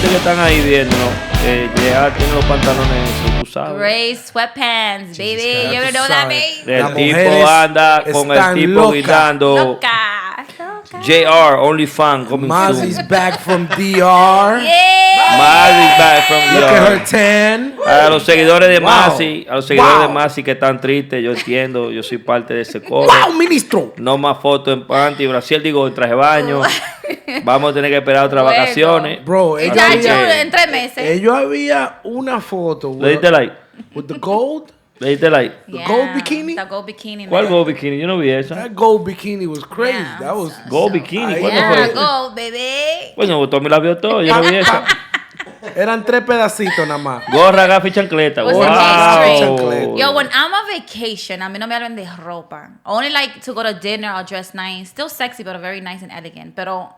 Que están ahí viendo, ya tiene los pantalones, tú sabes. Gray sweatpants, baby. You ever know that, babe? El tipo anda con el tipo gritando. Loca. JR, only fan, coming Massi's soon. back from DR. Yeah. Massi's back from Look at her DR. tan. A los seguidores de Wow. Massi, a los seguidores Wow. de Massi que están tristes, yo entiendo, yo soy parte de ese coro. ¡Wow, ministro! No más fotos en panty, Brasil, digo, en traje de baño. Vamos a tener que esperar otras Luego. vacaciones. Bro, Ya, Así yo, que- en 3 meses. ellos había una foto ¿Le diste like? with the gold. ¿Le diste like? The gold bikini? The gold bikini. ¿Cuál man. gold bikini? Yo no vi esa. That gold bikini was crazy. Yeah. That was Gold bikini, Ahí- ¿cuándo Yeah, fue? gold, baby. Bueno, Tommy la vio todo, yo no vi esa. eran 3 pedacitos nada más. Gorra, gafas y chancleta. Was Wow. it Yo, when I'm on vacation, a mí no me hablan de ropa. I only like to go to dinner, I'll dress nice. Still sexy, but very nice and elegant. Pero,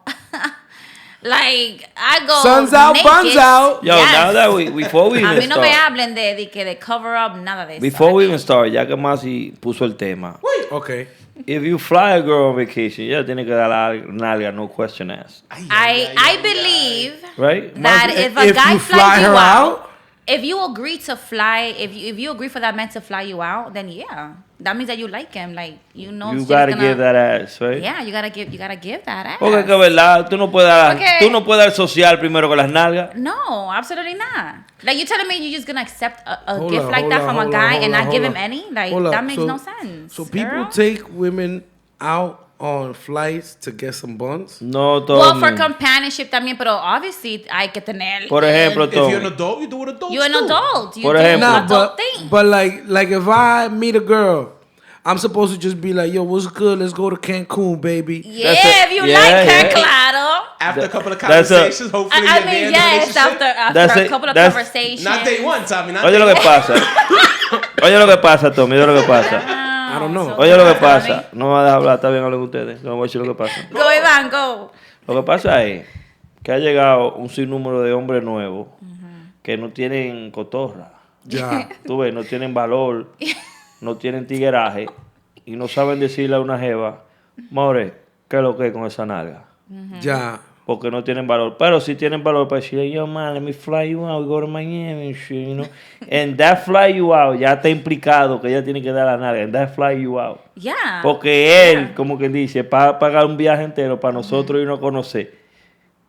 like, I go Sun's out, naked. buns out. Yo, Yes. now that before we A even mí no me start, hablen de que de cover up, nada de eso. before we even start, ya que Massi puso el tema. Okay. If you fly a girl on vacation, ya tiene que dar la nalga, no question asked. I believe Right? that Massi- if a guy you fly flies you her out, out, if you agree to fly, if you agree for that man to fly you out, then yeah, that means that you like him. Like you know, you shit's gotta gonna- give that ass, right? Yeah, you gotta give that ass. Porque que verdad, tú no puedes dar, Porque- tú no puedes dar social primero con las nalgas. No, absolutely not. Like you telling me you're just gonna accept a Hold gift up, like hold that up, from a hold guy up, and hold not up, give hold him up. any? Like Hold up. that makes So- no sense. So people girl. take women out on flights to get some buns. No, Tommy. Well, for companionship también, pero obviously hay que tener. Por ejemplo, If you're an Tommy. adult, you do what adults you're an do. adult. You Por do ejemplo. Nah, adult but thing. but like if I meet a girl, I'm supposed to just be like, yo, what's good? Let's go to Cancun, baby. Yeah, That's a- if you yeah, like her, yeah. claro. After a couple of That's a- conversations, hopefully I at the mean, end of the yes, relationship. after That's a it. couple of That's- conversations. Not day one, Tommy. Not Oye day lo que one. pasa. Oye lo que pasa, Tommy. Oye lo que pasa. I don't know. Oye lo que pasa. No me va a dejar hablar, está bien, hablen ustedes. No voy a decir lo que pasa. Go, Iván, go. Lo que pasa es que ha llegado un sinnúmero de hombres nuevos que no tienen cotorra. Ya. Tú ves, no tienen valor, no tienen tigueraje y no saben decirle a una jeva, more, ¿qué es lo que es con esa nalga? Ya. Porque no tienen valor. Pero sí tienen valor para decirle, yo, man, let me fly you out, we go to Miami and shit, you know. And that fly you out ya está implicado que ella tiene que dar la nalga. And that fly you out. Yeah. Porque él, como quien dice, para pagar un viaje entero para nosotros irnos a conocer.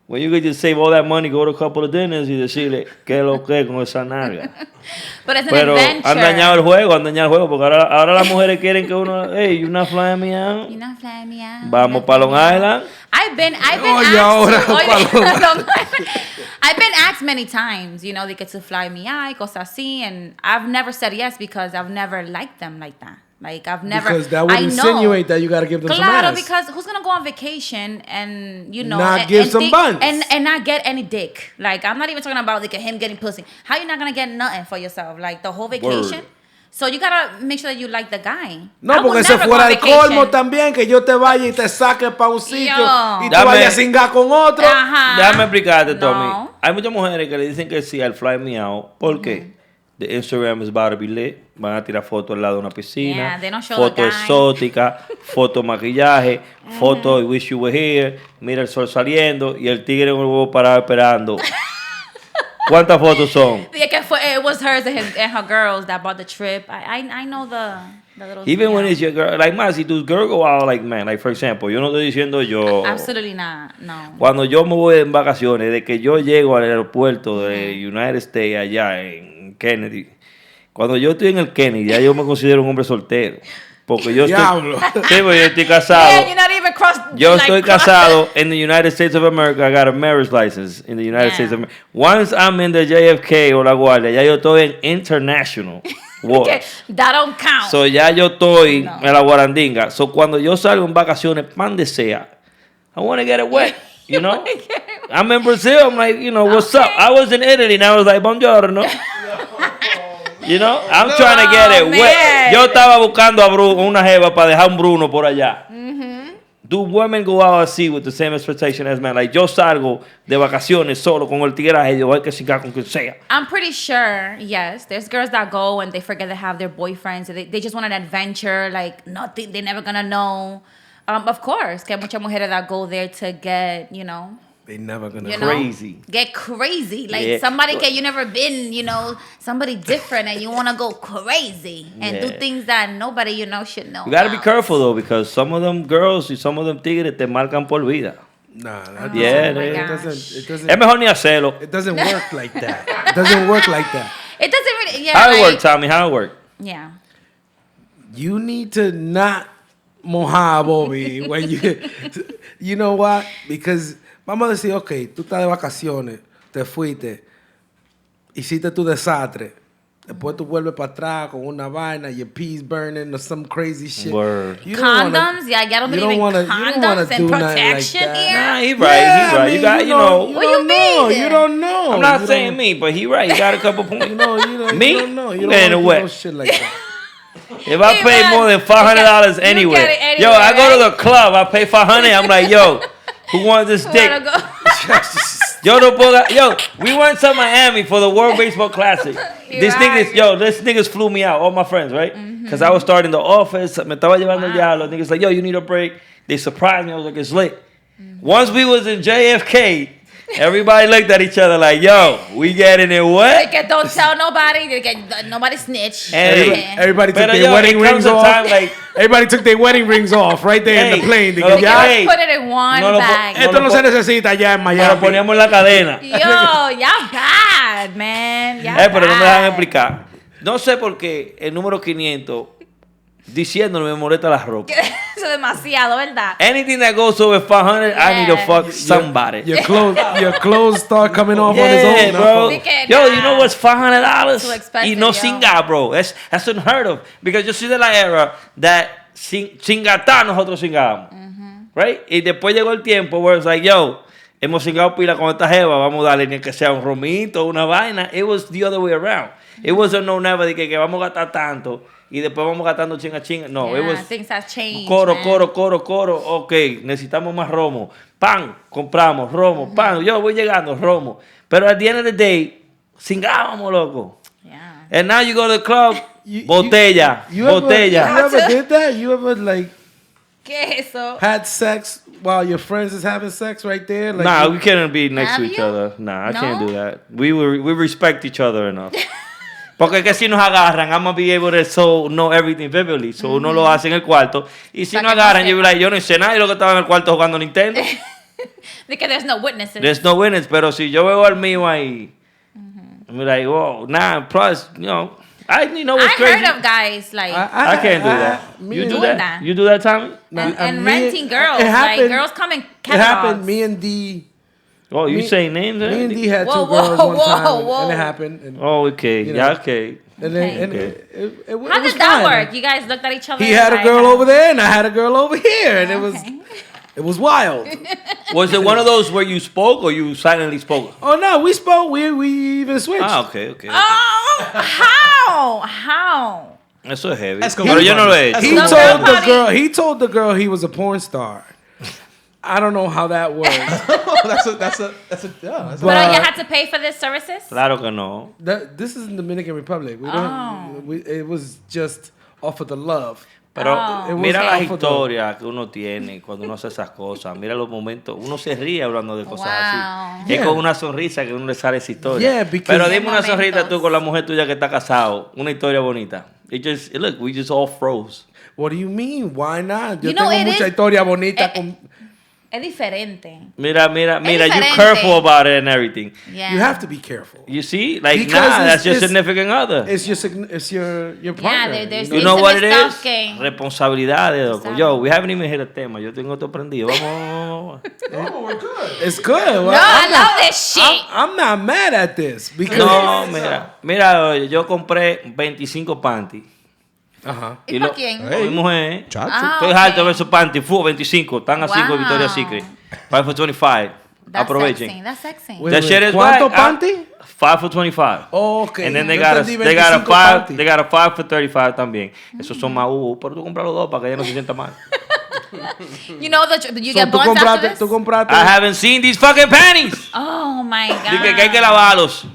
When you could just save all that money, go to a couple of dinners y decirle qué es lo que es con esa nalga. But it's an Pero adventure. han dañado el juego, porque ahora las mujeres quieren que uno, hey, you not flying me out. You're not flying me out. Vamos para Long Island. I've been Oye, ahora asked to, pa' Long I've been asked many times, you know, they get to fly me out, cosas así, and I've never said yes because I've never liked them like that. Like I've never. Because that would I know. insinuate that you gotta give them some Claro, ass. because who's gonna go on vacation and you know Not and, give and some think- buns. and not get any dick? Like I'm not even talking about like him getting pussy. How you not gonna get nothing for yourself? Like the whole vacation. Word. So you gotta make sure that you like the guy. I No, would porque se never go fuera on el vacation. colmo también, que yo te vaya y te saque para un sitio Yo. y tú Dame- vayas a cingar con otro. Ajá. Déjame explicarte, Tommy. No. Hay muchas mujeres que le dicen que sí al fly me out. ¿Por qué? The Instagram is about to be lit. Van a tirar fotos al lado de una piscina. Yeah, they don't show Foto the guy. exótica, foto maquillaje, foto I wish you were here. Mira el sol saliendo y el tigre en el huevo parado esperando. ¿Cuántas fotos son? Yeah, it was hers and her girls that bought the trip. I know the little. Even when yeah. it's your girl, like Massi, tus girl go out like man. Like for example, yo no estoy diciendo yo. Absolutely not. No. Cuando yo me voy en vacaciones, de que yo llego al aeropuerto de United States allá en Kennedy, cuando yo estoy en el Kennedy, ya yo me considero un hombre soltero. Porque yo Diablo. estoy, sí, porque yo estoy casado. Yeah, you're not even Yo estoy casado in the United States of America. I got a marriage license in the United Yeah. States of America. Once I'm in the JFK o La Guardia, ya yo estoy en international waters. That don't count. So ya yo estoy No. en la guarandinga. So cuando yo salgo en vacaciones, pan de sea, I want to get it wet, you know? I'm in Brazil, I'm like, you know, what's up? I was in Italy and I was like, buongiorno. You know, I'm trying to get it Oh, wet. man. Yo estaba buscando a una jeva para dejar un Bruno por allá. Do women go out así with the same expectation as men? Like, yo salgo de vacaciones solo con el tigreaje, yo hay que sigar con quien sea. I'm pretty sure, yes. There's girls that go and they forget to have their boyfriends. They just want an adventure, like nothing. They're never gonna know. Of course, que hay muchas mujeres that go there to get, you know. they never gonna. You know? Crazy. Get crazy. Like Yeah. somebody you never been, somebody different and you want to go crazy and do Yeah. things that nobody, should know. You gotta be about. careful though, because some of them girls y some of them tigres te marcan por vida. Nah, that Yeah, Oh my they- it gosh. doesn't. Es mejor ni hacerlo. It doesn't work like that. It doesn't work like that. It doesn't really, yeah. How it like, work, Tommy? How it work? Yeah. You need to not mojar, Bobby, when you know what? Because vamos a decir, ok, tú estás de vacaciones, te fuiste, hiciste tu desastre. Después tú vuelves para atrás con una vaina, your pee's burning or some crazy shit. Word. You don't Condoms? Yeah, y'all don't you believe in wanna- you don't wanna condoms and do nothing like protection that. here? Nah, he right. Yeah, he right. I mean, you got, you know. What you don't know. mean? You don't know. I'm not You saying don't- me, but he right. He got a couple points. You know, Me? You don't know. You I'm don't getting want wet. to do no shit like that. If I Hey, pay man, more than $500 you anywhere, get it yo, I go to anywhere, the club, I pay $500. I'm like, yo, who wants this Who dick? wanna go? Yo, no puedo, yo, we went to Miami for the World Baseball Classic. This Right. niggas flew me out, all my friends, right? Because I was starting the office, me estaba llevando el diablo. Niggas like, yo, you need a break. They surprised me. I was like, it's lit. Once we was in JFK, everybody looked at each other like, yo, we getting it wet. Que don't tell nobody. Nobody snitch. Hey. Yeah. Everybody took Pero, their yo, wedding it comes rings a off. time, like- Everybody took their wedding rings off right there in Hey, the plane. no, Because, no, ya, hey. Put it in one No lo po- bag. esto no se necesita ya en Nos Miami. lo poníamos en la cadena. Yo, y'all bad, man. Y'all Pero no me dejan bad. explicar. No sé por qué el número 500 diciéndolo me molesta la ropa. Eso es demasiado, ¿verdad? Anything that goes over 500, I need to Yeah. fuck somebody. Your clothes start coming off on his Yeah, own. bro. Así que Yo, nah. you know what's $500? Too expensive, Y no yo. singar, bro. That's unheard of. Because yo soy de la era that sin gastar nosotros singábamos. Right? Y después llegó el tiempo where it's like, yo, hemos singado pila con esta jeva, vamos a darle ni que sea un romito, una vaina. It was the other way around. It wasn't no never de que vamos a gastar tanto y después vamos gastando chinga. No, it Yeah, was things have changed. coro. man. Ok, necesitamos más romo. Pan, compramos romo. Pan, yo voy llegando, romo. Pero at the end of the day, singábamos, loco. Yeah. And now you go to the club, You- botella, You ever botella. did that? You ever like ¿Qué es eso? had sex while your friends is having sex right there? Like, Nah, we can't be next to Have each you? other. Nah, I can't No? do that. We respect each other enough. Porque es que si nos agarran, I'm gonna be able to know everything vividly. So uno lo hace en el cuarto. Y si Para nos que no agarran, yo sepa. be like, yo no hice nada y lo que estaba en el cuarto jugando Nintendo. Because there's no witnesses. There's no witness. Pero si yo veo al mío ahí, I'm like, whoa, nah, plus, you know what's I crazy? heard of guys like I can't do that. me You and- do Doing that? that. You do that, Tommy? and me- renting girls. it Like happened- girls come in It happened. catalogs. Me and D. Oh, you me- say names? Me and already? D had Whoa, two girls whoa, one time, whoa. and it happened. And, Oh, okay. You Yeah, know. okay. and then Okay. and Okay. it How was did that fine. work? You guys looked at each other. He had a like, girl over there, and I had a girl over here, and Okay. it was wild. Was it one of those where you spoke or you silently spoke? Oh no, we spoke. We even switched. Ah, okay. Oh, how? Eso es heavy. That's Pero yo no lo he hecho. He No, told girl the party. girl. He told the girl he was a porn star. I don't know how that works. that's a But But- you had to pay for this services? Claro que no. This is in Dominican Republic. We don't. It was just off of the love. Pero Oh. mira It was las half of the- historias que uno tiene cuando uno hace esas cosas. Mira los momentos. Uno se ríe hablando de cosas Wow. así. Es Yeah. con una sonrisa que uno le sale esa historia. Yeah, because- Pero Qué dime una sonrisa momentos. tú con la mujer tuya que está casado. Una historia bonita. Look, we just all froze. What do you mean? Why not? Yo You know, tengo it mucha is- historia bonita con. Es diferente. Mira, you're diferente. careful about it and everything. Yeah. You have to be careful. You see? Like, Because nah, that's your it's- significant other. It's your partner. there's You know what it intimate is? stuff que- Responsabilidades, loco. Exacto. Yo, we haven't even hit a tema. Yo tengo todo prendido. Vamos. It's good. Well, No, I I'm love not- this shit. I'm not mad at this because. No, mira, oye, yo compré 25 panties. Ajá. ¿Y por quién? Mi mujer. Chacho. Ah, Estoy ok. harto de ver esos panties. 25. Están así con Wow. Victoria's Secret. 5 for 25. That's Aprovechen. sexy. That's sexy. Wait, That wait, shit is ¿Cuánto whack. panty? 5 for 25. Oh, okay. And then they Yo got a entendí 5 panty. they got a 5 for 35 también. Esos son más pero tú compras los dos para que ella no se sienta mal. You know, you So, get buns after this? tú compraste. I haven't seen these fucking panties. Oh, my God. Dije que hay que lavarlos.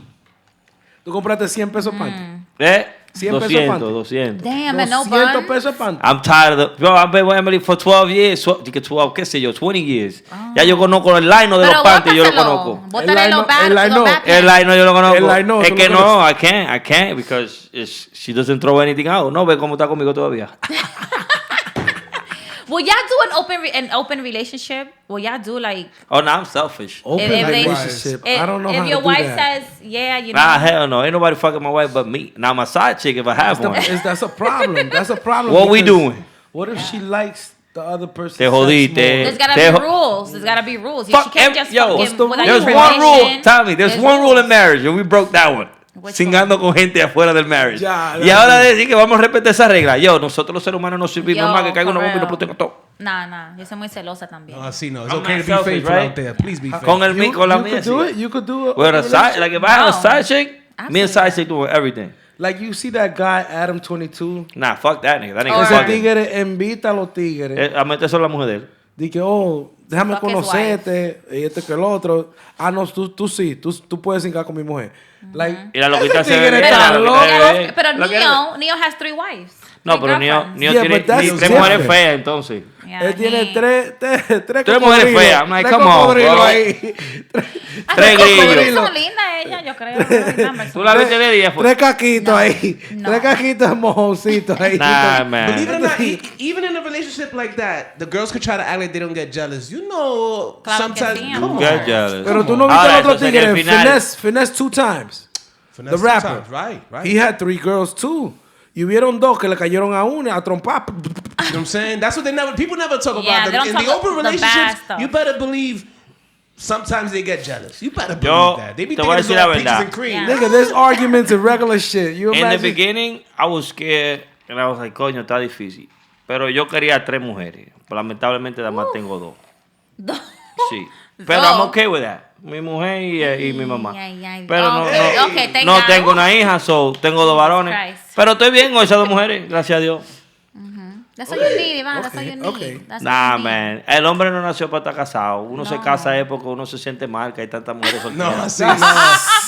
Tú compraste 100 pesos panty. ¿Eh? 100 pesos 200, panty. 200. Damn, and no 200 buns. pesos panty. I'm tired of bro, I've been with Emily for 12 years. 12, qué sé yo, 20 years. Ya yo conozco el line de los panties, yo lo conozco. Bótale El los line bad, el line los no. bad El pants. line no, yo lo conozco. El line no, es tú que lo no, I can't because she doesn't throw anything out. No, ve cómo está conmigo todavía. Will y'all do an open relationship? Will y'all do like Oh, no, I'm selfish. Open if they- relationship. I don't know if how your to do wife that. says, yeah, you know. Nah, hell no. Ain't nobody fucking my wife but me. Now, my side chick, if I have one. That's a problem. That's a problem. What we because doing? What if she likes the other person? Te jodiste. There's gotta They be ho- rules. There's gotta be rules. She Fuck can't ev- just yo, fucking what's the without There's your one rule, permission. Tommy, there's one rule in marriage, and we broke that one. Which Cingando con gente afuera del marriage. Ya, Y ahora decir que vamos a respetar esa regla. Yo, nosotros los seres humanos no servimos Yo, más que caiga una for bomba y nos real. proteja todo. Nah. Yo soy muy celosa también. No, see, no. It's I'm okay not to be selfish, faithful right? out there. Please be faithful. Con el You, con la you mía, could do sí. it. You could do it. With a side, like if I have a No. side chick, me and Absolutely side chick doing everything. Like you see that guy Adam 22. Nah, fuck that nigga. That nigga Or- Ese fucking. tigre invita a los tigres. A meterse a la mujer de él. Di que, oh, déjame Fuck his conocerte, y este que el otro. Ah, no, tú sí, tú puedes cincar con mi mujer. Like, Y la loquita ese se tigre ve. está la loco. loquita se ve. Pero Lo que- Neo has 3 wives. No, 3 pero Neo girlfriends. Yeah, tiene but that's tres different. mujeres feas entonces. Yeah, Él tiene he- tres mujeres cocodrilos. feas. I'm like, Tres come on, cocodrilos bro. ahí. Ay, Tres pero grillos. son lindas ellas, yo creo. No remember. Tú la viste de día, pues. Tres caquitos No, ahí. no. Tres caquitos mojoncitos ahí. Nah, Believe it or man. not, even in a relationship like that, the girls could try to act like they don't get jealous. You know, Claro que sometimes. sí, Come amor. Get on. jealous. Pero tú no viste Ahora, al otro eso sería tigre. el final. Finesse 2 times. Finesse The rapper. sometimes, Right, right. He had 3 girls too. Y hubieron 2 que le cayeron a una a trompar. You know what I'm saying? That's what people never talk Yeah, about. they don't In talk the open about the bad relationships, stuff. you better believe sometimes they get jealous. You better believe Yo, that. They be te voy a thinking decir it's all la peaches verdad. and cream. Yeah. Nigga, there's arguments and regular shit. You In the imagine? beginning, I was scared. And I was like, coño, está difícil. Pero yo quería 3 mujeres. Lamentablemente, nada más tengo 2. Sí. Pero Dos. I'm okay with that. Mi mujer y mi mamá. Ay. Pero no, Okay, no, okay, thank no God. tengo una hija, so tengo 2 varones. Christ. Pero estoy bien con esas 2 mujeres, gracias a Dios. That's what you need, Iván. That's what you need. Okay. That's what Nah, you need. man. El hombre no nació para estar casado. Uno se No. casa es porque uno se siente mal que hay tantas mujeres No, solteras. see, no.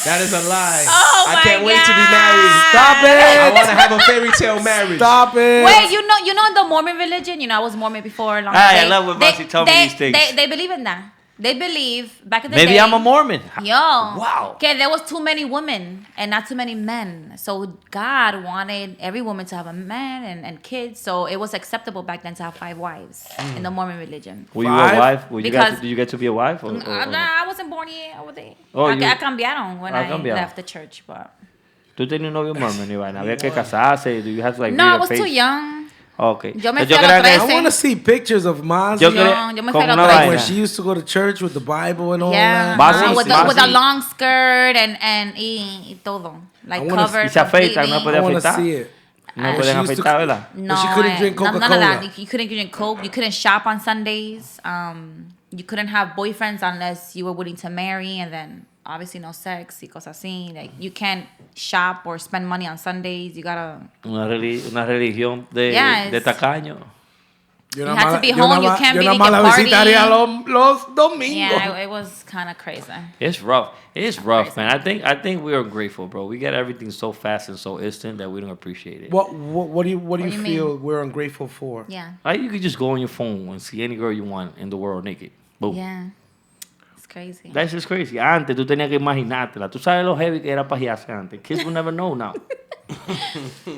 That is a lie. Oh I my can't wait to be God. married. Stop I it! want to have a fairy tale marriage. Stop it! Wait, you know in the Mormon religion, I was Mormon before a long Ay, I time. love when Massi tell me these things. They believe in that. They believe back in the Maybe day. I'm a Mormon. Yo. Wow. Okay, there was too many women and not too many men. So God wanted every woman to have a man and kids. So it was acceptable back then to have 5 wives in the Mormon religion. Were you 5? a wife? Did Because- you get to be a wife? Or, I wasn't born yet. Oh, I you- cambiaron when I cambiaron. left the church, but ¿Tú tenías un novio Mormon, Iván? ¿Había que casarse? Do you have to like no, read I a was page? too young. Okay. Yo me Yo fui a los creo que- 13. I want to see pictures of Massi. Yo No, creo yo me con fui a una los Like vaina. when she used to go to church with the Bible and all Yeah, that. Massi, with Massi. a long skirt and y todo. Like I wanna- covered Y se afeita, no completely. puede I want to afeitar. see it. No When pueden she used to- afeitar, ¿verdad? No, But she couldn't drink none of Coca-Cola. that. You couldn't drink Coke. You couldn't shop on Sundays. You couldn't have boyfriends unless you were willing to marry, and then obviously no sex y cosas así. Like you can't shop or spend money on Sundays. You gotta. Una religión de Yes. tacaño. Yo You nada had to más- be yo home, nada you más- can't yo really nada más get la party. visitaría los domingos. Yeah, it was kind of crazy. It's rough. It's rough, man. I think we are grateful, bro. We get everything so fast and so instant that we don't appreciate it. What do you do you feel mean? we're ungrateful for? Yeah, Like you could just go on your phone and see any girl you want in the world naked. Boom. yeah, it's crazy. That's just crazy. Antes tú tenías que imaginártela. Tú sabes lo heavy que era pajearse antes. Kids will never know now.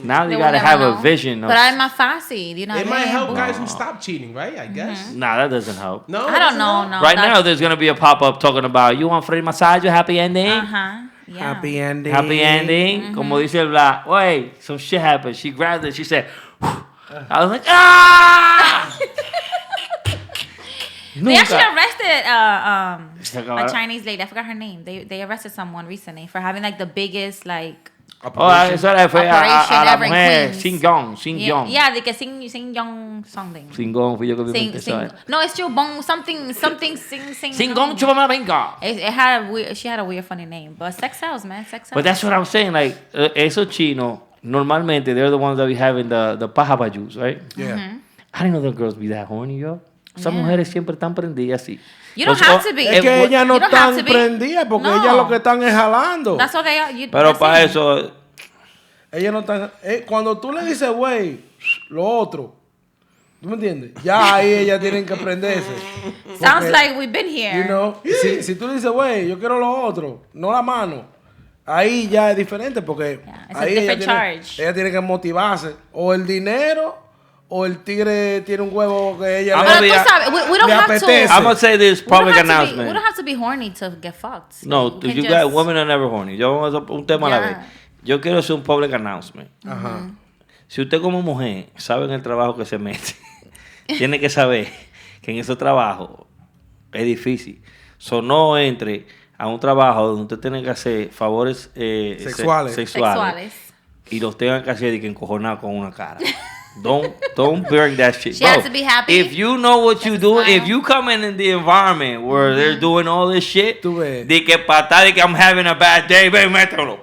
Now They you will gotta never have know. a vision. Of, But I'm not fussy. You know It what I might mean? help guys who stop cheating, right? I guess. nah, that doesn't help. No, I don't know. No, Right that's- now, there's gonna be a pop up talking about you want free massage, you happy ending. Uh-huh. Yeah. Happy ending. Happy ending. Como dice el black. Wait, some shit happened. She grabbed it. She said, I was like, ah! They actually Nunca. arrested Se a acabaron. Chinese lady. I forgot her name. They arrested someone recently for having like the biggest like Oh, eso le fue Operation a la ever in mujer. Queens. Sin yeah, Yong. yeah, de que Sing Yong something. Singón, fui yo que vi Sing, esa sing. vaina. No, it's still Bong something sing. Singón, chúpame la venga. It had a weird. She had a weird funny name, but sex sells, man. Sex sells. But that's what I'm saying. Like, esos chinos, normalmente, they're the ones that be having the paja juice, right? Yeah. I didn't know them girls be that horny, yo. Esas Yeah. mujeres siempre están prendidas así. You don't Pues, have to be. Es que ellas no You don't have están to be. prendidas porque No. ellas lo que están es jalando. That's what they are. Pero that's para it. eso, Ellas no están... cuando tú le dices, güey, lo otro, ¿tú me entiendes? Ya ahí ellas tienen que aprenderse. Sounds Porque, like we've been here. you know, si tú le dices, güey, yo quiero lo otro, no la mano, ahí ya es diferente porque Yeah, it's a ahí different charge. ella tiene que motivarse. O el dinero, o el tigre tiene un huevo que ella Pero be- tú sabes, we don't le have to. apetece. I'm gonna say this We don't public have to be- announcement. we don't have to be horny to get fucked. No, Like, we you can got just- women are never horny. Yo un tema a la vez. Yeah. Yo quiero hacer un public announcement. Ajá. Si usted como mujer sabe en el trabajo que se mete, tiene que saber que en ese trabajo es difícil. So no entre a un trabajo donde usted tiene que hacer favores Sexuales. Sexuales. y los tengan que hacer y que encojonar con una cara. Don't bring that shit. She has to be happy. If you know what She you has to do, smile. if you come in the environment where they're doing all this shit, Tú ves. de que patada, de que I'm having a bad day, ven, mételo.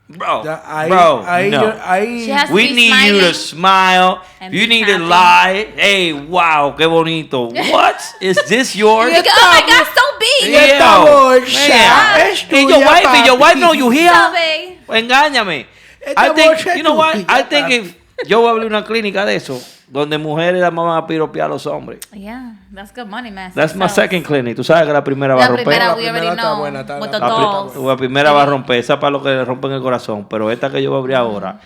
Bro, Ya, ahí, bro, ahí, no. ahí, She has to We be need smiling you to smile. and You be need to happy. lie. Hey, wow, qué bonito. What? Is this yours? Like, oh my God, so big. Yeah. Esta bolsa Yeah. es Y your tuya, wife, your wife papi. know you here. Sabe. Engáñame. Esta I think, bolsa es you know what? tuya, I think papi. if yo voy a abrir una clínica de eso, donde mujeres nada más van a piropear a los hombres. Yeah, that's good money, man. That's my Sells. second clinic. Tú sabes que la primera va a La romper. primera, La we already primera está know. buena, está- With the la pri- dolls. La primera va a romper. Esa es para los que le rompen el corazón. Pero esta que yo voy a abrir ahora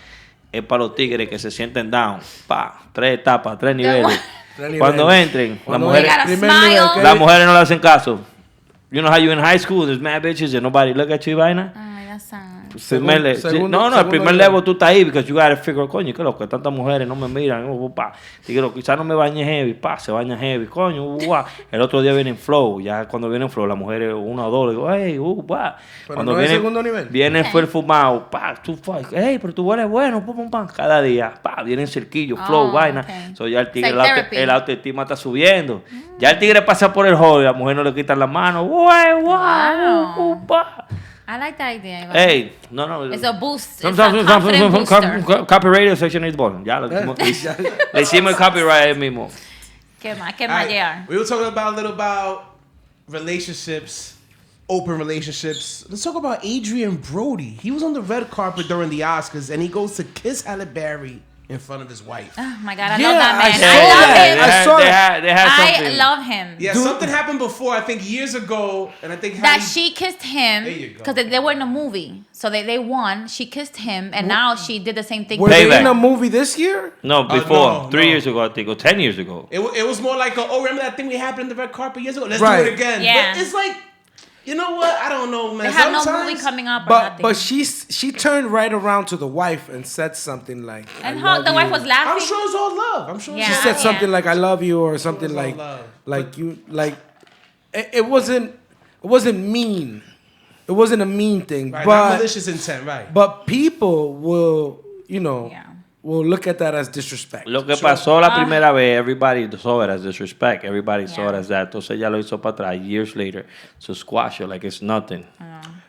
es para los tigres que se sienten down. Pa, 3 etapas, 3 niveles. Tres Cuando niveles. entren, las Cuando mujeres, You gotta primer smile. nivel, ¿qué? las mujeres no le hacen caso. You know how you in high school, there's mad bitches and nobody look at you y vaina. Ay, that's sad. No, el primer level tú estás ahí because you gotta figure, coño, que lo que tantas mujeres no me miran, pa. Digo, quizás no me bañe heavy, pa, se baña heavy, coño, guau. El otro día viene en flow, ya cuando viene en flow, las mujeres, una o dos, le digo, hey, guau. Pero Cuando no es segundo nivel. Viene fue el fumado, pa, tú, hey, pero tú eres bueno, pum, pum, pam. Cada día, pa, viene en cerquillo, flow, Oh, vaina. okay. So ya el tigre, It's like therapy. el autoestima está subiendo. Ya el tigre pasa por el hall y la mujer no le quitan las manos, guay, guau, Wow. pa. I like that idea. Iván. Hey, no. It's a boost. It's a confident booster. Copyright section is born. Ya lo hicimos. Le hicimos el copyright ahí mismo. ¿Qué más All right, llegar? we were talking about a little about relationships, open relationships. Let's talk about Adrian Brody. He was on the red carpet during the Oscars, and he goes to kiss Halle Berry in front of his wife. Oh my God, I Yeah, love that I man. saw I love that. him. I saw They had I something. love him. Yeah, Dude. something happened before, I think years ago, and I think That Halle- she kissed him There you go. because they were in a movie, so they won. She kissed him, and now she did the same thing. Were they Payback. in a movie this year? No, before. no, 3 no. years ago, I think, or 10 years ago. It was more like, remember that thing we happened in the red carpet years ago? Let's Right. do it again. Yeah. But it's like, you know what? I don't know, man. They have no Sometimes- movie coming up or But nothing. she turned right around to the wife and said something like, and I how love the wife you. was laughing. I'm sure it's all love. I'm sure Yeah. She it's said all something like I love you or something It was all like love. like you like it wasn't mean. It wasn't a mean thing. right, not but malicious intent, right? but people will, you know, Yeah. will look at that as disrespect. Lo que pasó la primera vez, everybody saw it as disrespect. Everybody saw it Yeah. as that. Entonces ella lo hizo para atrás years later. So squash it like it's nothing.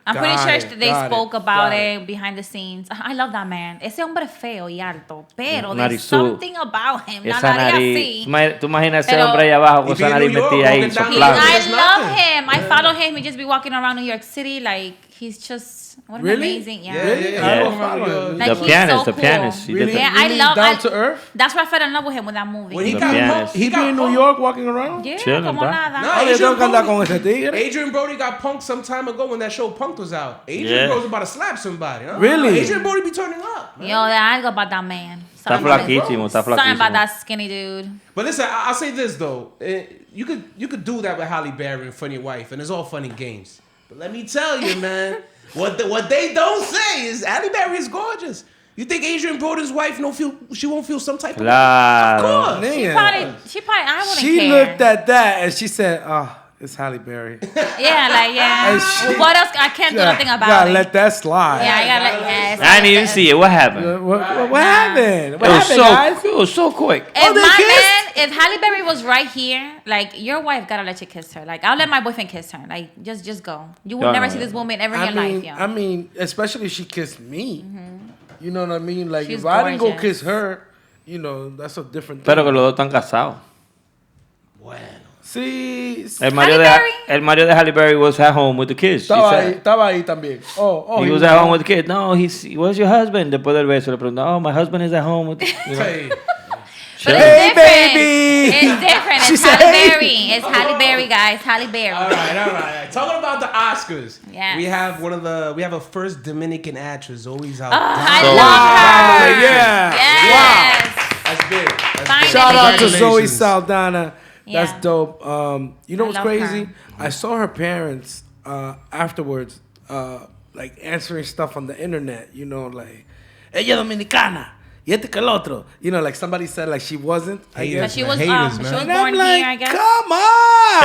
I'm pretty Got sure it, they got spoke it, about got it behind the scenes. I love that man. Ese hombre feo y alto, pero there's Narizú. something about him. La Esa nariz nariz. así. Tú imaginas ese Pero- hombre ahí abajo Y con esa vive en nariz New York, metida ahí walking down He, the soplando. street. I There's love nothing. him. I follow him. He just be walking around New York City like he's just what an Really? amazing Yeah, yeah, yeah. Yeah. I don't follow you. Like The he's pianist, so the cool. pianist. He did Really, that. Yeah, I really love- down I- to earth. That's why I fell in love with him with that movie. When he The got pianist. punked, He be in New punked. York walking around. yeah, Chilling, como bro. nada. No, Oh, yo Adrian tengo que andar Brody- con ese tigre. Adrian Brody got punked some time ago when that show Punked was out. Adrian Yeah. Brody was about to slap somebody. Huh? Really? Adrian Brody be turning up. man. Yo, there's algo about that man. Está Something- flaquísimo, está Something about flaquísimo. that skinny dude. But listen, I'll say this though. You could do that with Halle Berry in front of your wife, and it's all fun and games. But let me tell you, man, what they don't say is Halle Berry is gorgeous. You think Adrian Brody's wife she won't feel some type of Claro. Of course. Nigga. She probably, I wouldn't She care. looked at that and she said, "Oh, it's Halle Berry." Yeah, like, yeah. And she- Well, what else? I can't do nothing about gotta it. let that slide. Yeah, I gotta let, yes. I didn't even see it. What happened? What happened? It What was happened, guys? it was so quick. If they my kissed? man, if Halle Berry was right here, like, your wife gotta let you kiss her. Like, I'll let my boyfriend kiss her. Like, just go. You will No, never no, see no. this woman ever in I your mean, life, yo. I mean, especially if she kissed me. You know what I mean? Like, She's if I didn't go gorgeous. kiss her, you know, that's a different thing. Pero que los dos están casados. Bueno. Sí. El Mario de Halle Berry was at home with the kids. She said. Estaba ahí también. He was at home with the kids. No, where's your husband? Después del beso le preguntó, oh, my husband is at home with the, you know. Hey, But Hey, it's different. baby. It's different. She It's said, Halle hey. Berry. It's Halle Berry, guys. Halle Berry. all right. Talking about the Oscars, Yes. we have a first Dominican actress always out. I So- love her. Yeah. Yes. That's big. That's Finally. big. Shout out to Zoe Congratulations. Saldana. That's Yeah. dope. You know I what's love crazy? her. I saw her parents afterwards, like answering stuff on the internet. You know, like, ella dominicana. Y este que el otro. You know, like somebody said like she wasn't. I Haters, But guess. she man. was Haters, she man. was And I'm born like, here, I guess. come on.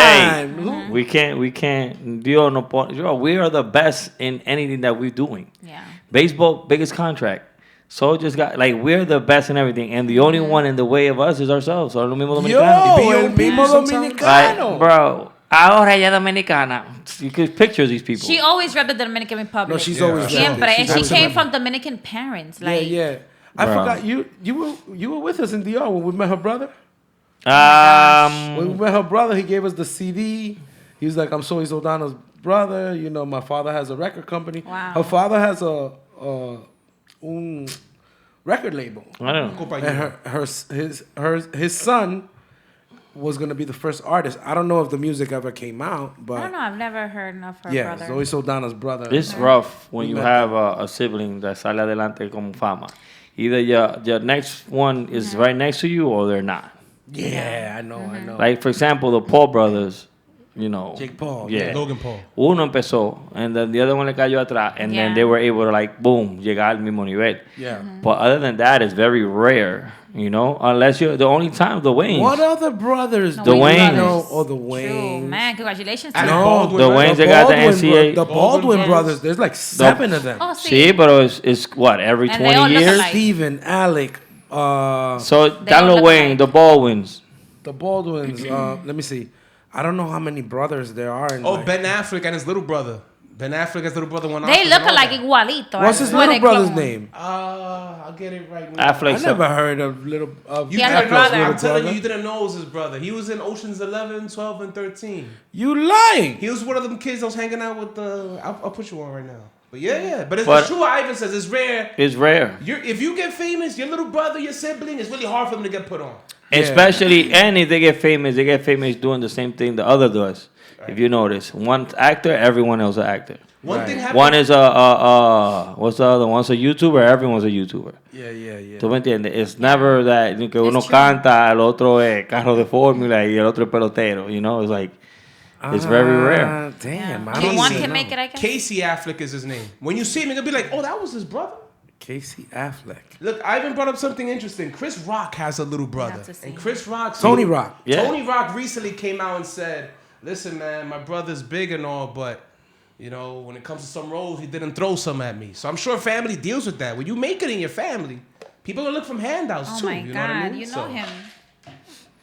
Hey, we can't. Dios no pone. We are the best in anything that we're doing. Yeah. Baseball, biggest contract. Soldiers got like we're the best in everything, and the only one in the way of us is ourselves. So lo mismo Yo, dominicano. el mismo sometimes. Like, dominicano. bro, ahora ella dominicana. You could picture these people. She always read the Dominican Republic. No, she's Yeah. always Siempre. there. And She's she always came there. from Dominican parents. Like, Yeah. I Bro. forgot you were with us in DR when we met her brother. Um, When we met her brother, he gave us the CD. He was like, "I'm Zoe Saldana's brother. You know, my father has a record company. Wow. Her father has a record label, I don't know. and his son was gonna be the first artist. I don't know if the music ever came out, but I don't know. I've never heard of her yeah, brother. Zoe Saldana's brother. It's rough when We you met have a sibling that sale adelante como fama. Either your next one is right next to you or they're not. Yeah, I know. Like, for example, the Paul brothers, you know. Jake Paul, Yeah. Logan Paul. Uno empezó, and then the other one le cayó atrás, and then Yeah. they were able to, like, boom, llegar al mismo nivel. Yeah. But other than that, it's very rare, you know, unless you're the only time, the Waynes. What other brothers? No, do you Wayans. know? Oh, the True, Waynes. man. Congratulations to And them. Baldwin, the right? Waynes, they got the NCAA. The Baldwin Baldwin brothers. There's like 7 of them. Oh, see. Sí, pero it's what, every And they all 20 look years? alike. Steven, Alec, So, They Dan all look Wayne, alike. the Baldwins. the Baldwins. Let me see. I don't know how many brothers there are. In Oh, like- Ben Affleck and his little brother. Ben Affleck, his little brother, won They Oscars look and all like that. igualito. What's I his swear little they brother's clone. name? I'll get it right now. Affleck. I never heard of little. You Yeah, didn't the know, brother. I'm telling you, you didn't know it was his brother. He was in Ocean's 11, 12, and 13. You lying? He was one of them kids that was hanging out with the. I'll put you on right now. But yeah. But it's But- true what Ivan says. It's rare. It's rare. If you get famous, your little brother, your sibling, it's really hard for them to get put on. Yeah. Especially, and if they get famous doing the same thing the other does. If you notice, one actor, everyone else an actor. One Right. thing happened. One is what's the other? One's a YouTuber. Everyone's a YouTuber. Yeah. ¿Tú me entiendes? It's never that que uno canta, el otro es carro de fórmula y el otro es pelotero. You know, it's like it's very rare. Damn, I Yeah. don't One even can know. make it, I guess. Casey Affleck is his name. When you see him, you're gonna be like, oh, that was his brother. Casey Affleck. Look, Ivan brought up something interesting. Chris Rock has a little brother. have to see. And Chris Rock. Tony Rock. Yeah. Tony Rock recently came out and said, listen, man, my brother's big and all, but, you know, when it comes to some roles, he didn't throw some at me. So I'm sure family deals with that. When you make it in your family, people gonna look from handouts Oh too. my you know God, what I mean? you know So- him.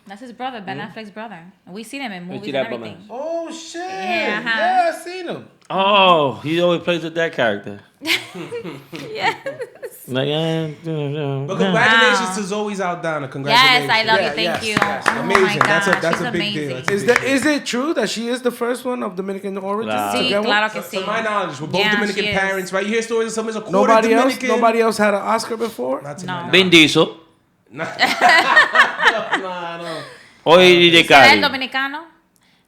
That's his brother, Ben Affleck's brother. And we seen him in movies that and everything. Oh shit! Yeah, huh? Yeah, I seen him. Oh, he always plays with that character. Yes. Like, But congratulations to Zoe Saldana. Congratulations. Yes, I love you. Yeah, Thank yes, you. yes. Oh Amazing. my That's a- gosh, that's she's a big deal. amazing. That's- Is it true that she is the first one of Dominican origin? Claro. to Sí, get one? claro que To sí. my knowledge, we're both Yeah, Dominican she is. parents, right? You hear stories of someone's a quarter Nobody else. Dominican. Nobody else had an Oscar before. Not to my knowledge. Vin Diesel. No. Hoy DJ ¿Será el Cali. dominicano?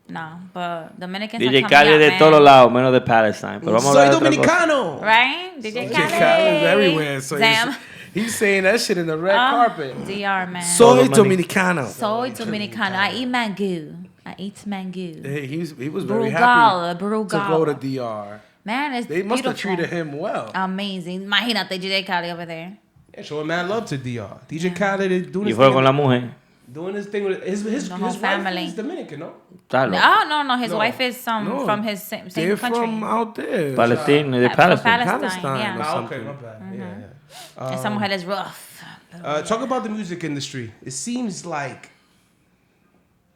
No, but Dominicans are DJ coming Cali out, de man. todos lados, menos de Palestine. Pero vamos a Soy hablar de otra cosa. dominicano. Right? DJ Cali. Cali is everywhere. So Damn. he's saying that shit in the red carpet. DR, man. Soy Todo Dominicano. Soy dominicano. I eat mango. I eat mango. Hey, he was very happy Brugal. to go to DR. Man, it's They must have beautiful. treated him well. Amazing. Imagínate DJ Cali over there. Yeah, showing mad love to DR. DJ Khaled is doing Y his fue thing. con la mujer. Doing his thing with his The whole wife family. is Dominican, no? Está loco. No. His No. wife is No. from his same They're country. from out there. Palestine, de From Palestine. Palestine yeah. or Ah, something. okay, my bad. Yeah. Esa mujer es rough. Talk about the music industry. It seems like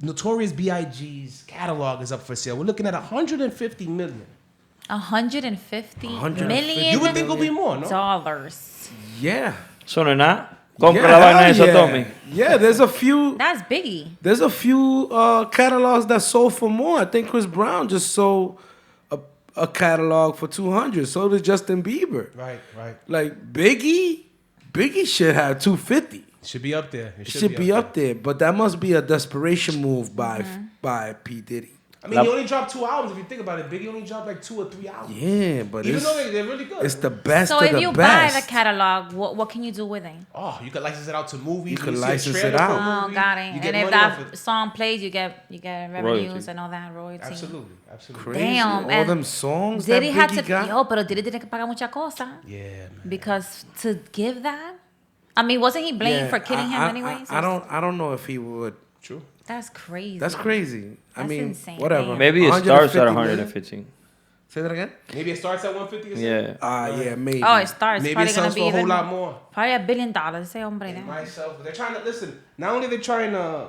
Notorious B.I.G.'s catalog is up for sale. We're looking at 150 million. 150 $150 million You would think it'll be more, no? dollars. Yeah. So they're not? Compra la vaina hell esa, yeah. Tommy. Yeah, there's a few. That's Biggie. There's a few catalogs that sold for more. I think Chris Brown just sold a catalog for 200. So did Justin Bieber. Right. Like Biggie should have 250. Should be up there. It should be up there. But that must be a desperation move by P Diddy. I mean, he only dropped 2 albums. If you think about it, Biggie only dropped like 2 or 3 albums. Yeah, but Even though they're really good. It's the best So of if the you best. buy the catalog, what can you do with it? Oh, you can license it out to movies. You When can see a license trailer it for a out. movie, Oh, got it. you get And if money off that it. song plays, you get revenues Royalty. and all that royalty. Absolutely. Crazy. Damn, All and them songs Diddy that had Biggie to, got. yo, pero Diddy tiene que pagar mucha cosa. Yeah, man. Because to give that, I mean, wasn't he blamed for killing him anyways? I don't know if he would. True. That's crazy. That's crazy. I That's mean, insane. whatever. Damn. Maybe it starts at 150 million. 115. Say that again? Maybe it starts at 150 or something. Yeah. Yeah, maybe. Oh, it starts. Maybe Probably it gonna sells be for a whole even lot more. Probably $1 billion. Ese hombre. there. Myself, they're trying to listen. Not only are they trying to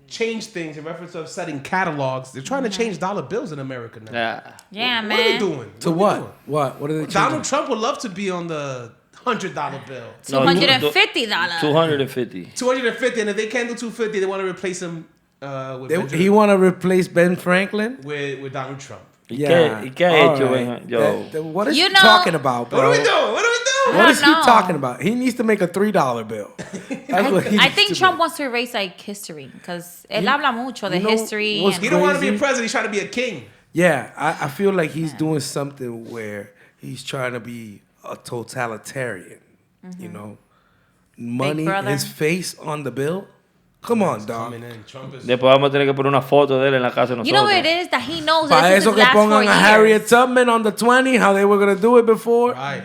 change things in reference of setting catalogs, they're trying to change dollar bills in America now. Yeah. Yeah, What are they man. doing? To are they what? doing? What are they Donald changing? Trump would love to be on the $100 bill. No, $250. 250. 250, and if they can't do 250, they want to replace him with He want to replace Ben Franklin? with Donald Trump. ¿Y qué ha all hecho, right. Yo? What is You he know- talking about, bro? What are we doing? What are we doing? What is he I don't know. talking about? He needs to make a $3 bill. That's what he I needs think to Trump do. wants to erase like history because él habla mucho de you know history. what's and- He don't want to be a Crazy. president. He's trying to be a king. Yeah, I feel like he's doing something where he's trying to be a totalitarian. You know, money, brother. his face on the bill. Come on, dog. Coming in. Trump is. Después vamos a tener que poner una foto de él en la casa de nosotros. You know what it is? That he knows Para that this is eso his que last 4 pongan a years. Harriet Tubman on the 20, how they were gonna do it before. Right,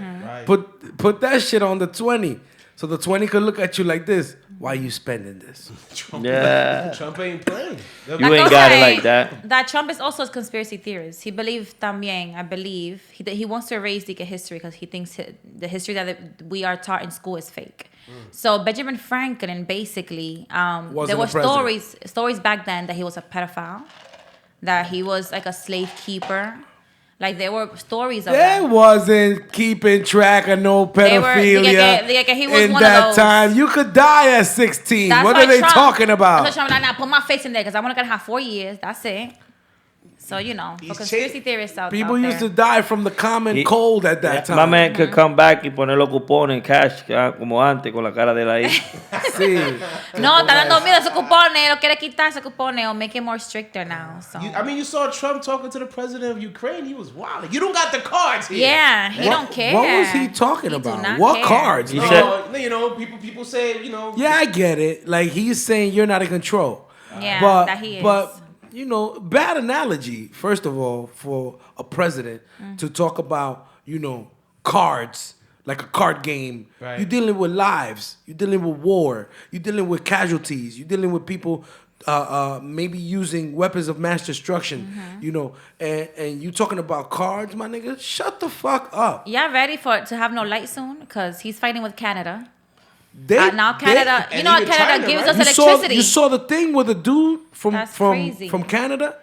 right. Put that shit on the 20, so the 20 could look at you like this. Why you spending this? Trump, Yeah. Trump ain't playing. You Like ain't I got it say, like that. That Trump is also a conspiracy theorist. He believes también, I believe, he wants to erase the history because he thinks the history that we are taught in school is fake. So Benjamin Franklin basically, Wasn't there were a president. stories back then that he was a pedophile, that he was like a slave keeper. Like there were stories of They that. wasn't keeping track of no They were- pedophilia like he was in one of that those. time. You could die at 16. That's What why are they Trump- talking about? That's why Trump, nah, put my face in there because I want to have 4 years. That's it. So you know, for He's conspiracy changed. theorists out People out used to there. die from the common cold at that time. My man could come back y poner los cupones cash como antes con la cara de él ahí. Sí. No, está dando miedo esos cupones. Lo quiere quitar esos cupones or make it more stricter now. So I mean, you saw Trump talking to the president of Ukraine. He was wild. You don't got the cards here. yeah, he What- don't care. What was he talking He do about? not What care. cards? He man? said- No, you know, people say, you know. Yeah, I get it. Like he's saying you're not in control. Yeah, but, that he is. But you know, bad analogy. First of all, for a president to talk about cards like a card game. Right. You're dealing with lives. You're dealing with war. You're dealing with casualties. You're dealing with people. Maybe using weapons of mass destruction, and you talking about cards, my nigga. Shut the fuck up. Y'all ready to have no light soon? Because he's fighting with Canada. They, Now Canada, and you know, even Canada China, gives right? us you electricity. saw the thing with the dude from That's from crazy. from Canada.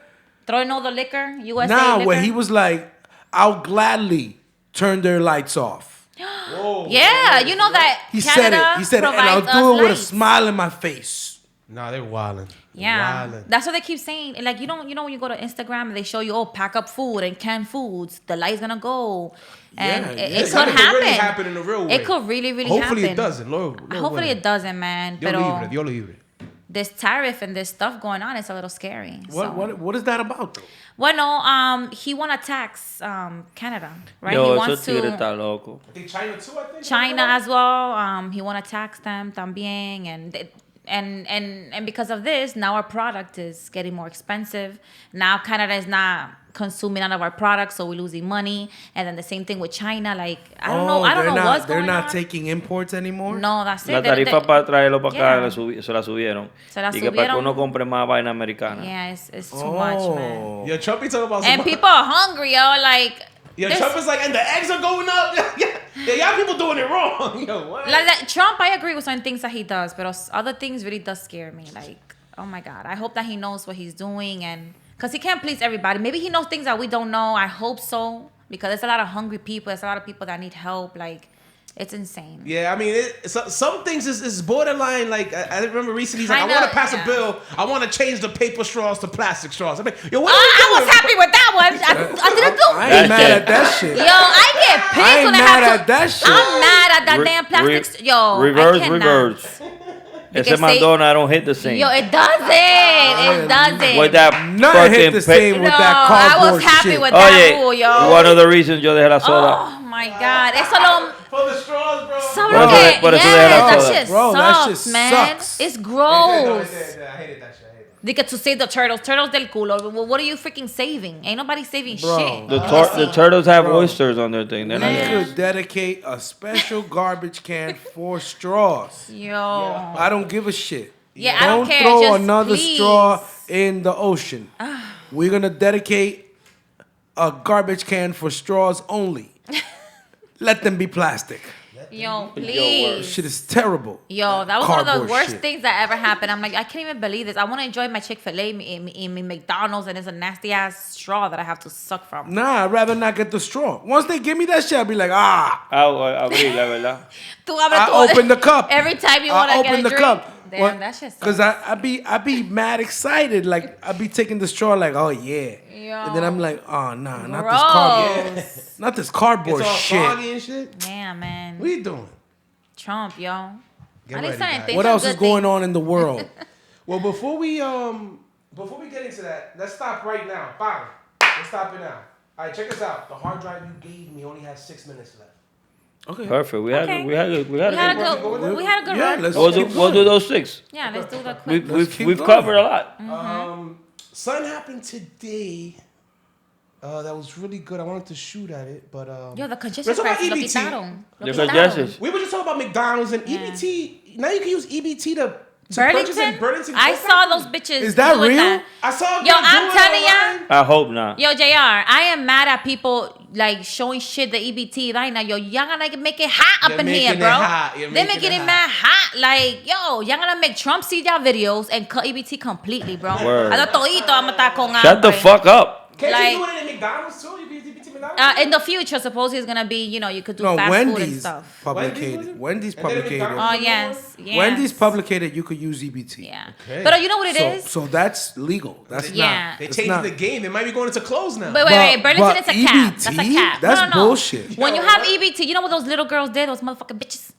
Throwing all the liquor, USA Nah, liquor. where he was like, "I'll gladly turn their lights off." Whoa, Yeah, you know that He Canada said it. He said it, and I'll provides do us it with a lights. smile in my face. Nah, they're wilding. Yeah, Wilding. that's what they keep saying. Like you know when you go to Instagram and they show you, pack up food and canned foods, the light's gonna go, and Yeah, it, yeah. it It's could something that happen. really happen in a real way. It could really Hopefully happen. it doesn't. Lord Hopefully willing. it doesn't, man. Dios But libre, Dios libre. this tariff and this stuff going on, it's a little scary. So. What is that about though? Well, no, he want to tax Canada, right? Yo, he esos wants tigres to está loco. I think China too, I think. China as well. He want to tax them también, and because of this, now our product is getting more expensive. Now Canada is not consuming none of our products, so we're losing money. And then the same thing with China. Like I don't know what's They're going not on. taking imports anymore. No, that's it. La They- tarifa para traerlo para acá Yeah. se la subieron. Se la y que para que subieron. uno compre más vaina americana. Yeah, it's too much, man. Yo, Trump be talking about And people are hungry, yo. Like, Yo, there's- Trump is like, and the eggs are going up. Yeah, y'all people doing it wrong. Yo, what? like Trump, I agree with certain things that he does, but other things really does scare me. Like, oh my God, I hope that he knows what he's doing, and because he can't please everybody. Maybe he knows things that we don't know. I hope so, because there's a lot of hungry people. There's a lot of people that need help. Like, It's insane. Yeah, I mean, some things is borderline. Like I remember recently, he's like, Kinda, I want to pass yeah. a bill. I want to change the paper straws to plastic straws. I mean, yo, what are I we was doing? happy with that one. I didn't do. I ain't mad at that shit. Yo, I get pissed I ain't when I mad have at to. that shit. I'm mad at that damn plastic. Yo, reverse, I cannot. reverse. Ese Because they- Madonna don't hit the same. Yo, it doesn't. It doesn't. With that Nothing hit fucking the same with no, that I cardboard was happy shit. with that rule, Oye, yo. one of the reasons yo dejé la soda. Oh my God, eso lo. For the straws, bro. Some Por of eso- it, por eso yes, deja la that soda. shit Bro, that sucks, shit man. sucks. It's I gross. hated that shit. Dica to save the turtles del culo. Well, what are you freaking saving? Ain't nobody saving Bro. shit. The turtles have Bro. oysters on their thing. They're not We there. could dedicate a special garbage can for straws. Yo. I don't give a shit. Yeah, I don't care. throw Just another please. straw in the ocean. We're gonna dedicate a garbage can for straws only. Let them be plastic. Yo, please. Shit is terrible. Yo, that was one of the Cardboard worst shit. things that ever happened. I'm like, I can't even believe this. I want to enjoy my Chick-fil-A in McDonald's, and it's a nasty ass straw that I have to suck from. Nah, I'd rather not get the straw. Once they give me that shit, I'll be like, ah. Abrí, la verdad. Tú abres I tu- open the cup. Every time you want to get a drink. Damn, that shit sucks. Because I be mad excited. Like, I be taking the straw like, oh, yeah. Yo. And then I'm like, oh, nah, not this cardboard. Gross. Not this cardboard It's all shit. foggy and shit. Yeah, man. What are you doing? Trump, yo. Get At least ready, I didn't guys. think What some else is good going things. on in the world? Well, before we get into that, let's stop right now. Bang. Let's stop it now. All right, check this out. The hard drive you gave me only has 6 minutes left. Okay. Perfect. We had Okay. we had We had a good Yeah, run. let's We'll keep do going. those 6. Yeah, let's do the quick. keep We've going. covered a lot. Something happened today. That was really good. I wanted to shoot at it, but Yo, the congestion let's talk about prices lo EBT. quitaron. Lo The quitaron. congestion. We were just talking about McDonald's and Yeah. EBT. Now you can use EBT to purchase in Burlington? Burlington. I Coat saw Factory. those bitches. Is that doing real? that. I saw. Yo, I'm telling ya. I hope not. Yo, JR, I am mad at people like showing shit the EBT right now. Yo, y'all gonna make it hot up You're in here, making it bro. hot. You're They're making making it it mad hot. Like, yo, y'all gonna make Trump see y'all videos and cut EBT completely, bro. Word. A lo todito vamos a estar con Shut the hambre. fuck up. Can't Like- you do it in McDonald's too? EBT McDonald's. In the future, supposedly it's gonna be, you know, you could do No, fast food and Wendy's stuff. publicated. Wendy's And then publicated. McDonald's? Oh, yes. Yes. Wendy's publicated you could use EBT. Yeah. Okay. But you know what it is? So that's legal. That's Yeah. not. They it's changed not. the game. They might be going into close now. Wait, wait. Burlington but is a cap. That's a EBT? cap. That's no. bullshit. When you have EBT, you know what those little girls did? Those motherfucking bitches.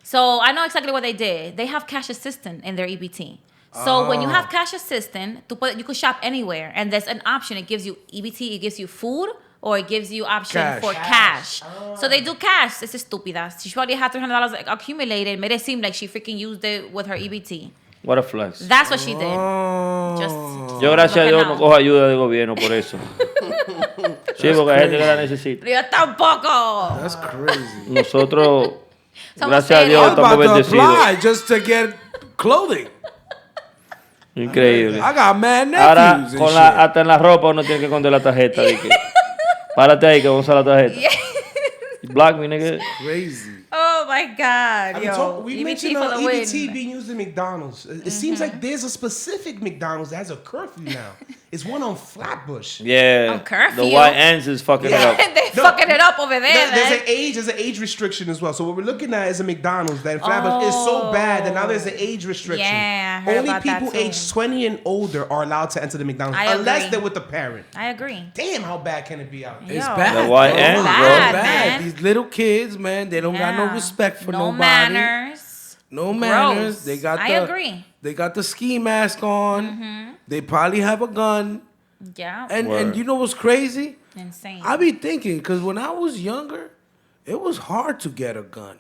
So I know exactly what they did. They have cash assistant in their EBT. So when you have cash assistant, you could shop anywhere, and there's an option. It gives you EBT. It gives you food, or it gives you option Cash. for cash. So they do cash. It's estúpida. She probably had $300 accumulated. Made it seem like she freaking used it with her EBT. What a flex. That's what she did. Oh. Just Yo, gracias a Lo que Dios, no. no cojo ayuda de gobierno por eso. Sí, porque hay gente que la necesita. yo tampoco. That's crazy. Nosotros, Somos gracias a serios. Dios, I was estamos about to bendecidos. apply just to get clothing. Increíble. I got mad Ahora, nephews and con shit. hasta en la ropa uno tiene que esconder la tarjeta. De que, párate ahí que vamos a usar la tarjeta. Block me, nigga. Crazy. Oh my God, I mean, yo. we EBT mentioned for the EBT win. being used in McDonald's. It seems like there's a specific McDonald's that has a curfew now. It's one on Flatbush. Yeah. On curfew. The white ends is fucking it up. They No, fucking it up over there. There's man. an age restriction as well. So what we're looking at is a McDonald's that in Flatbush is so bad that now there's an age restriction. Yeah, I heard Only about that people too. aged 20 and older are allowed to enter the McDonald's I unless agree. they're with a parent. I agree. Damn, how bad can it be out there? It's Yo. bad. The white bro. ends, It's bro. Bad, bad. man. These little kids, man, they don't got no Yeah. respect for no nobody. manners. No manners. Gross. They got I the agree. They got the ski mask on. They probably have a gun. Yeah. And Word. you know what's crazy? Insane. I be thinking, because when I was younger, it was hard to get a gun.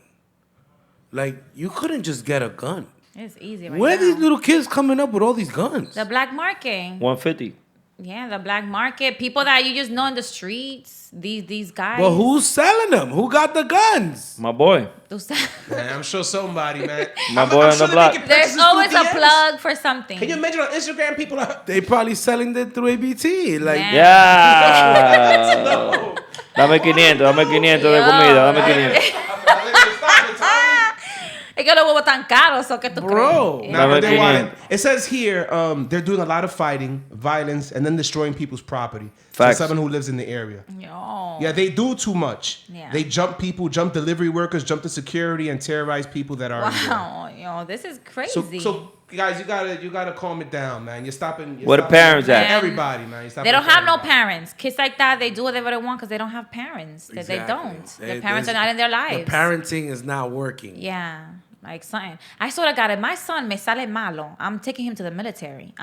Like, you couldn't just get a gun. It's easy right Where now. are these little kids coming up with all these guns? The black market. 150. Yeah, the black market. People that you just know in the streets. These guys. But who's selling them? Who got the guns? My boy. Those- Man, I'm sure somebody, man. My boy on the they're block. making There's purchases always through a DMs. plug for something. Can you imagine on Instagram people are... They probably selling it through ABT. Like, Yeah. Yeah. Dame 500 de comida, dame 500. Es que los huevos tan caros, so que tú Bro. crees. Nah, but they Again. want it. It says here they're doing a lot of fighting, violence, and then destroying people's property. Facts. So someone who lives in the area. Yo. Yeah, they do too much. Yeah. They jump people, jump delivery workers, jump the security, and terrorize people that are. Wow, yo, this is crazy. So guys, you gotta calm it down, man. You're stopping. Where the parents at? Everybody, man. You're stopping they don't have no everybody. parents. Kids like that, they do whatever they want because they don't have parents. They don't. Their parents are not in their lives. The parenting is not working. Yeah, like something. I swear to God, if my son me sale malo, I'm taking him to the military.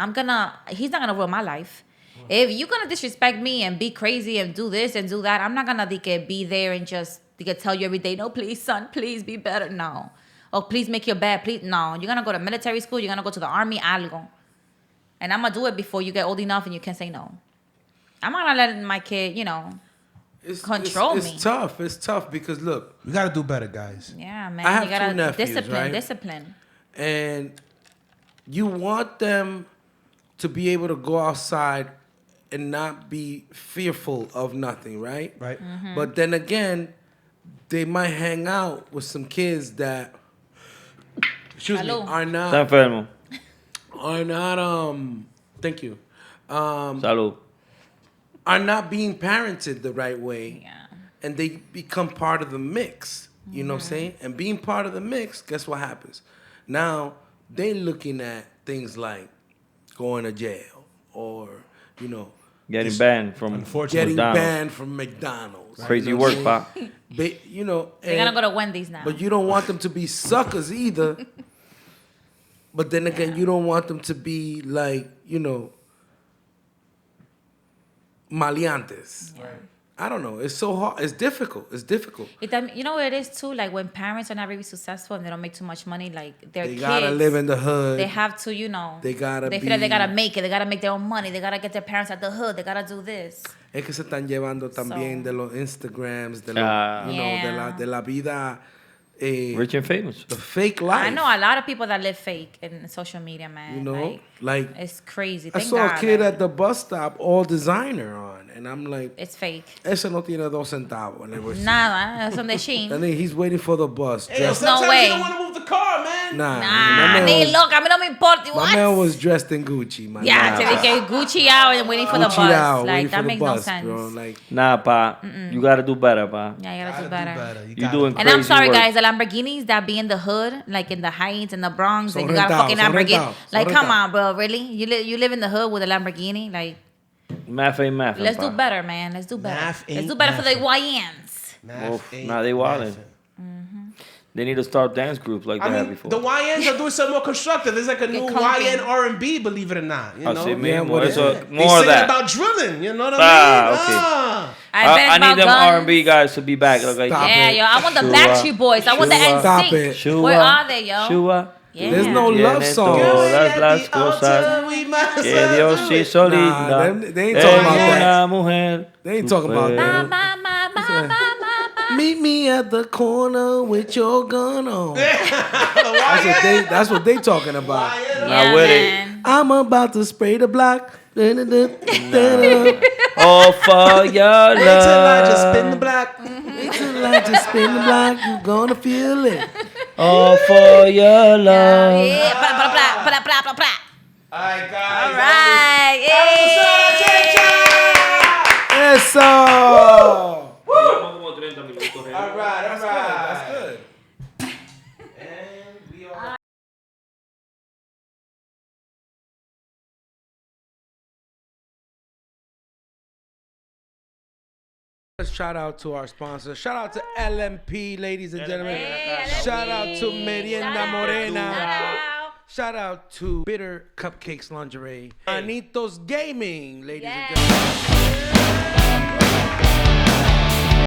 He's not gonna ruin my life. If you're gonna disrespect me and be crazy and do this and do that, I'm not gonna be there and just tell you every day, no, please, son, please be better. No. Oh, please make your bed. Please, no. You're gonna go to military school. You're gonna go to the army, algo. And I'm gonna do it before you get old enough and you can say no. I'm not gonna let my kid, control me. It's tough. It's tough because look, We gotta do better, guys. Yeah, man. I have you gotta two nephews, discipline, right? discipline. and you want them to be able to go outside and not be fearful of nothing, right? Right. Mm-hmm. But then again, they might hang out with some kids that, excuse me, Salud. are Está not, enfermo. thank you, Salud. are not being parented the right way. Yeah. And they become part of the mix. You know what I'm saying? And being part of the mix, guess what happens? Now they looking at things like going to jail or, Getting banned from getting McDonald's. banned from McDonald's. Crazy You know work, what I'm pa. saying? They're gonna go to Wendy's now. But you don't want them to be suckers either. But then again, you don't want them to be like, maleantes. Yeah. I don't know. It's so hard. It's difficult. You know what it is too? Like when parents are not really successful and they don't make too much money, like their They kids, gotta live in the hood. they have to, They gotta They feel like they be- gotta make it. They gotta make their own money. They gotta get their parents at the hood. They gotta do this. Es que se están llevando también So- de los Instagrams, de, Yeah. de la vida, Rich and famous. the fake life. I know a lot of people that live fake in social media, man. Like it's crazy. I Thank saw God, a kid like, at the bus stop, all designer on, and I'm like, it's fake. ese no tiene 2 centavos. And, it was, Nada, son de Shein. and then he's waiting for the bus. Hey, yo, dressed, sometimes way. you don't want to move the car, man. nah, my Nah, man ni was- loca, a mí no me importa. my man What? was dressed in Gucci, man. Yeah, te dije Gucci out and waiting for the Gucci bus. out, Like waiting that for the makes bus, no sense. bro. Like, Nah, pa. You gotta do better, pa. Yeah, you gotta do better. You doing And I'm crazy sorry, work. guys, the Lamborghinis that be in the hood, like in the Heights and the Bronx, Son and you got a rentados, fucking son Lamborghini. rentados, Like, son come rentados. on, bro, really? You live in the hood with a Lamborghini? Like, Math ain't math. let's pa. do better, man. Let's do better. Math Let's ain't do better for the mathing. YNs. Oof, nah, they wildin'. They need to start dance groups like they I had mean, before. the YNs are doing something more constructive. There's like a new comfy. YN R&B, believe it or not. You know? Así Yeah, mismo. what Eso, is They more of sing that. about drilling. You know what I Ah, mean? okay. Ah. I need them guns. R&B guys to be back. Like, Stop Yeah, it. yo, I want the Shua. Backstreet Boys. I want the Shua. Stop NSYNC. it. Shua, Where are they, yo? Shua. Yeah. There's no love Tiene song. todas las At the cosas altar we must que Dios do it. hizo Nah, linda. they ain't talking about En that. una mujer. They ain't talking about that. Ba, ba, ba, ba, ba, ba. Meet me at the corner with your gun on. That's what they talking about. Yeah, with it. man. I'm about to spray the block. All for your Wait till I just love. spin the block. Till I just spin the block, you gonna feel it. All for your love. Yeah, blah, blah, blah, blah, blah, blah, blah. All right, guys. All right. Yeah. Eso. All right. That's good. And we are. Shout out to our sponsor. Shout out to LMP, ladies and gentlemen. Hey, Shout out to LMP. Merienda Shout out. Morena. Shout out. Shout out to Bitter Cupcakes Lingerie. Anitos Gaming, ladies and Yes. gentlemen.